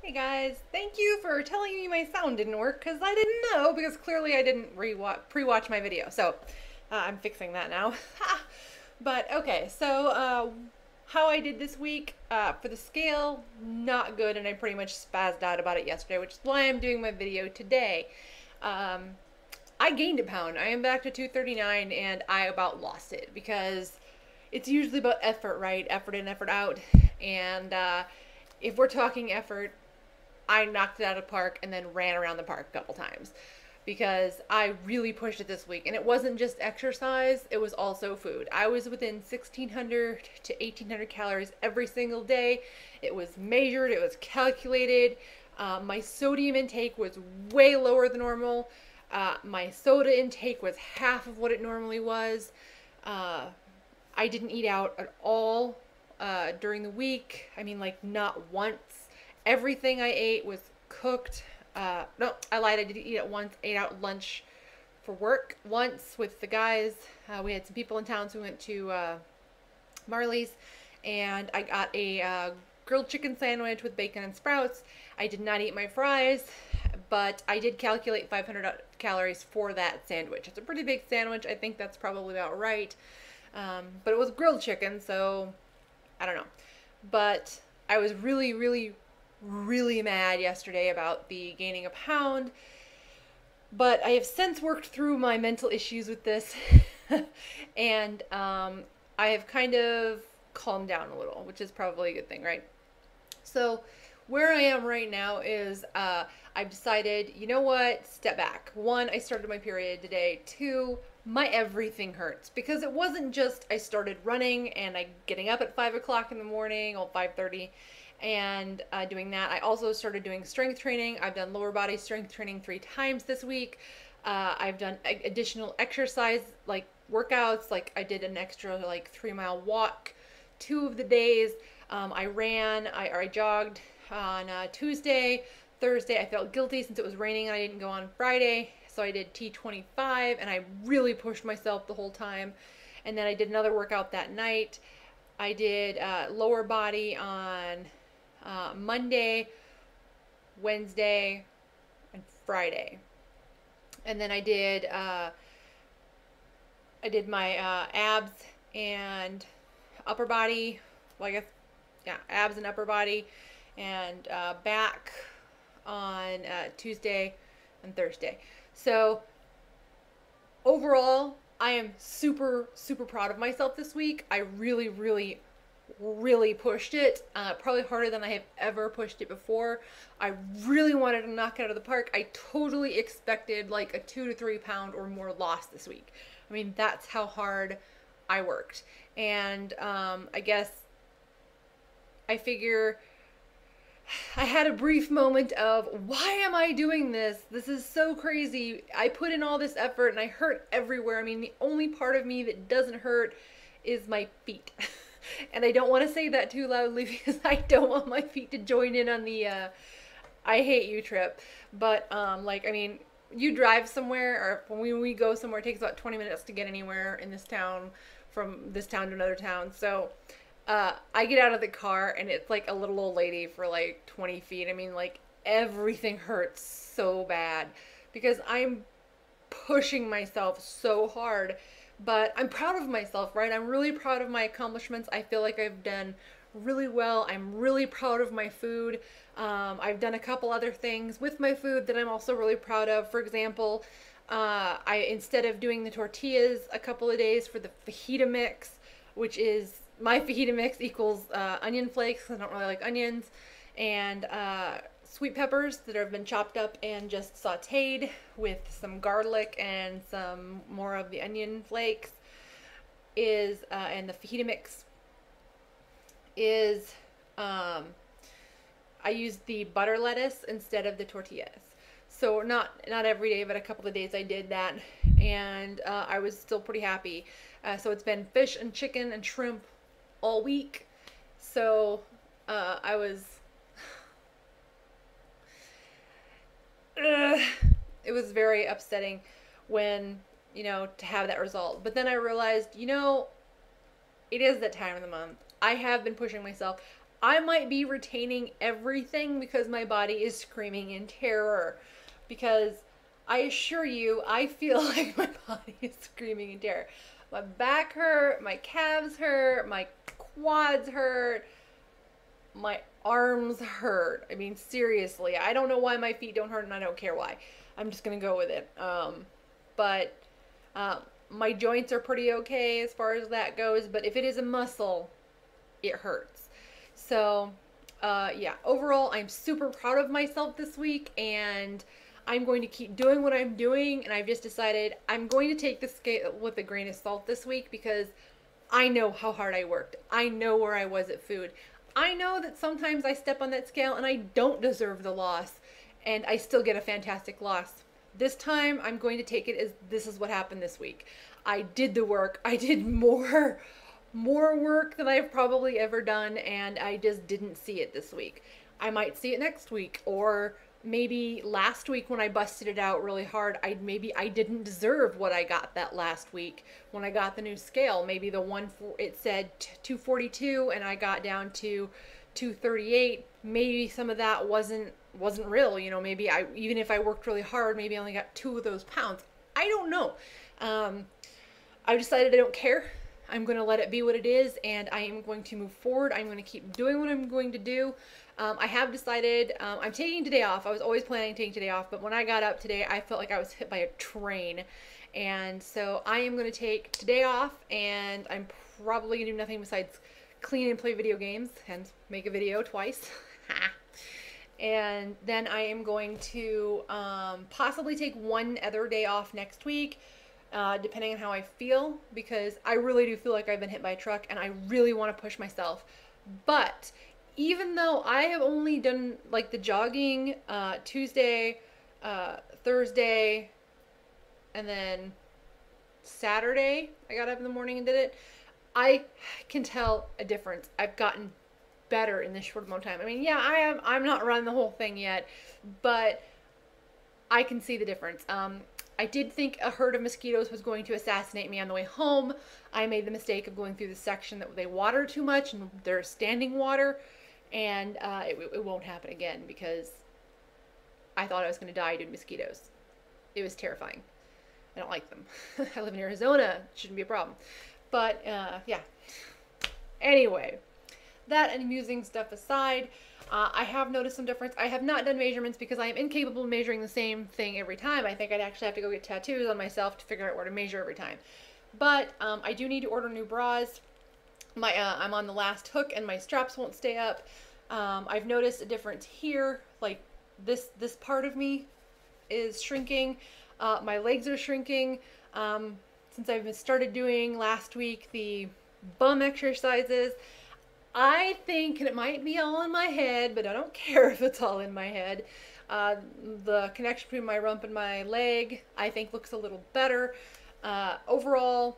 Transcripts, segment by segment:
Hey guys, thank you for telling me my sound didn't work because I didn't know because clearly I didn't pre-watch my video. So I'm fixing that now. But okay, so how I did this week for the scale, not good, and I pretty much spazzed out about it yesterday, which is why I'm doing my video today. Um, I gained a pound. I am back to 239 and I about lost it because it's usually about effort, right? Effort in, effort out. And if we're talking effort, I knocked it out of the park and then ran around the park a couple times because I really pushed it this week. And it wasn't just exercise, it was also food. I was within 1,600 to 1,800 calories every single day. It was measured, it was calculated. My sodium intake was way lower than normal. My soda intake was half of what it normally was. Uh, I didn't eat out at all during the week. I mean, like, not once. Everything I ate was cooked. No, I lied. I did eat it once. Ate out lunch for work once with the guys. We had some people in town, so we went to Marley's, and I got a grilled chicken sandwich with bacon and sprouts. I did not eat my fries, but I did calculate 500 calories for that sandwich. It's a pretty big sandwich. I think that's probably about right. But it was grilled chicken, so I don't know. But I was really, really, really mad yesterday about the gaining a pound. But I have since worked through my mental issues with this, and I have kind of calmed down a little, which is probably a good thing, right? So, where I am right now is I've decided, you know what, step back. One, I started my period today. Two, my everything hurts because it wasn't just I started running and I getting up at 5 o'clock in the morning or 5:30 and doing that. I also started doing strength training. I've done lower body strength training 3 times this week. I've done additional exercise like workouts. Like I did an extra like 3 mile walk 2 of the days. I ran, or I jogged on Tuesday. Thursday, I felt guilty since it was raining and I didn't go on Friday. So I did T25 and I really pushed myself the whole time. And then I did another workout that night. I did lower body on Monday, Wednesday, and Friday. And then I did my abs and upper body. Well, I guess, yeah, abs and upper body and back on Tuesday and Thursday. So overall, I am super, super proud of myself this week. I really, really, really pushed it. Probably harder than I have ever pushed it before. I really wanted to knock it out of the park. I totally expected like a 2 to 3 pound or more loss this week. I mean, that's how hard I worked. And I guess I figure I had a brief moment of, why am I doing this? This is so crazy. I put in all this effort and I hurt everywhere. I mean, the only part of me that doesn't hurt is my feet. And I don't want to say that too loudly because I don't want my feet to join in on the I hate you trip. But like, I mean, you drive somewhere, or when we go somewhere, it takes about 20 minutes to get anywhere in this town, from this town to another town. So I get out of the car and it's like a little old lady for like 20 feet. I mean, like, everything hurts so bad because I'm pushing myself so hard. But I'm proud of myself, right? I'm really proud of my accomplishments. I feel like I've done really well. I'm really proud of my food. I've done a couple other things with my food that I'm also really proud of. For example, I, instead of doing the tortillas a couple of days for the fajita mix, which is my fajita mix equals onion flakes. I don't really like onions, and sweet peppers that have been chopped up and just sauteed with some garlic and some more of the onion flakes is and the fajita mix is I used the butter lettuce instead of the tortillas. So not every day, but a couple of days I did that, and I was still pretty happy. So it's been fish and chicken and shrimp all week. So I was it was very upsetting when, you know, to have that result. But then I realized, you know, it is that time of the month. I have been pushing myself. I might be retaining everything because my body is screaming in terror. Because I assure you, I feel like my body is screaming in terror. My back hurt, my calves hurt, my quads hurt, my arms hurt. I mean, seriously, I don't know why my feet don't hurt, and I don't care why. I'm just gonna go with it. But my joints are pretty okay as far as that goes. But if it is a muscle, it hurts. So, yeah, overall, I'm super proud of myself this week, and I'm going to keep doing what I'm doing. And I've just decided I'm going to take the scale with a grain of salt this week because I know how hard I worked. I know where I was at food. I know that sometimes I step on that scale and I don't deserve the loss, and I still get a fantastic loss. This time I'm going to take it as this is what happened this week. I did the work. I did more work than I've probably ever done, and I just didn't see it this week. I might see it next week, or maybe last week when I busted it out really hard, maybe I didn't deserve what I got that last week when I got the new scale. Maybe it said 242 and I got down to 238. Maybe some of that wasn't real. You know, maybe even if I worked really hard, maybe I only got 2 of those pounds. I don't know. I've decided I don't care. I'm going to let it be what it is, and I am going to move forward. I'm going to keep doing what I'm going to do. I have decided I'm taking today off. I was always planning on taking today off, but when I got up today, I felt like I was hit by a train. And so I am going to take today off, and I'm probably going to do nothing besides clean and play video games, and make a video twice. And then I am going to possibly take one other day off next week. Depending on how I feel, because I really do feel like I've been hit by a truck and I really want to push myself. But even though I have only done like the jogging Tuesday, Thursday, and then Saturday, I got up in the morning and did it, I can tell a difference. I've gotten better in this short amount of time. I mean, yeah, I'm not running the whole thing yet, but I can see the difference. I did think a herd of mosquitoes was going to assassinate me on the way home. I made the mistake of going through the section that they water too much and they're standing water, and it won't happen again because I thought I was going to die due to mosquitoes. It was terrifying. I don't like them. I live in Arizona. It shouldn't be a problem. But yeah. Anyway, that and amusing stuff aside, I have noticed some difference. I have not done measurements because I am incapable of measuring the same thing every time. I think I'd actually have to go get tattoos on myself to figure out where to measure every time. But I do need to order new bras. I'm on the last hook and my straps won't stay up. I've noticed a difference here. Like this part of me is shrinking. My legs are shrinking. Since I've started doing last week the bum exercises, I think it might be all in my head, but I don't care if it's all in my head. The connection between my rump and my leg, I think, looks a little better. Overall,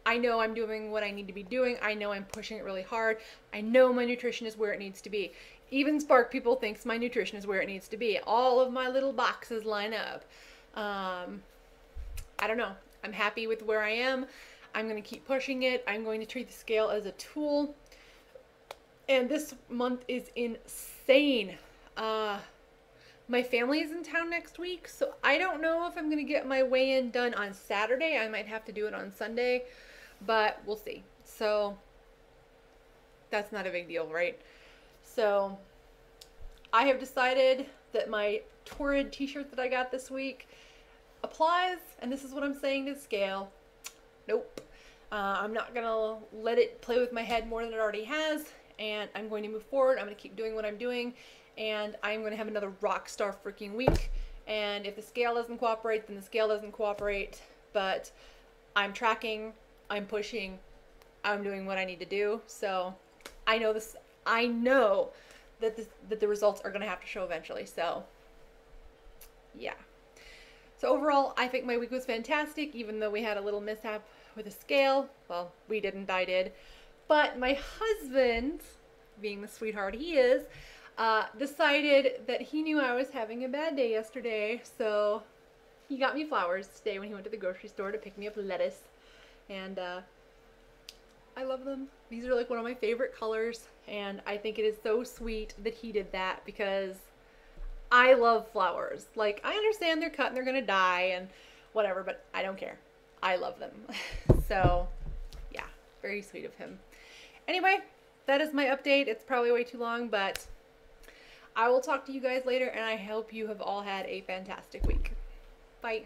I know I'm doing what I need to be doing. I know I'm pushing it really hard. I know my nutrition is where it needs to be. Even Spark People thinks my nutrition is where it needs to be. All of my little boxes line up. I don't know. I'm happy with where I am. I'm going to keep pushing it. I'm going to treat the scale as a tool. And this month is insane. My family is in town next week, so I don't know if I'm going to get my weigh-in done on Saturday. I might have to do it on Sunday, but we'll see. So that's not a big deal, right? So I have decided that my Torrid t-shirt that I got this week applies, and this is what I'm saying to the scale. Nope. I'm not going to let it play with my head more than it already has, and I'm going to move forward. I'm going to keep doing what I'm doing, and I'm going to have another rock star freaking week. And if the scale doesn't cooperate, then the scale doesn't cooperate. But I'm tracking, I'm pushing, I'm doing what I need to do. So I know this. I know that the results are going to have to show eventually. So yeah. So overall, I think my week was fantastic, even though we had a little mishap with a scale. Well, we didn't, I did. But my husband, being the sweetheart he is, decided that he knew I was having a bad day yesterday. So he got me flowers today when he went to the grocery store to pick me up lettuce. And I I love them. These are like one of my favorite colors, and I think it is so sweet that he did that because I love flowers. Like, I understand they're cut and they're gonna die and whatever, but I don't care. I love them. So yeah, very sweet of him. Anyway, that is my update. It's probably way too long, but I will talk to you guys later, and I hope you have all had a fantastic week. Bye.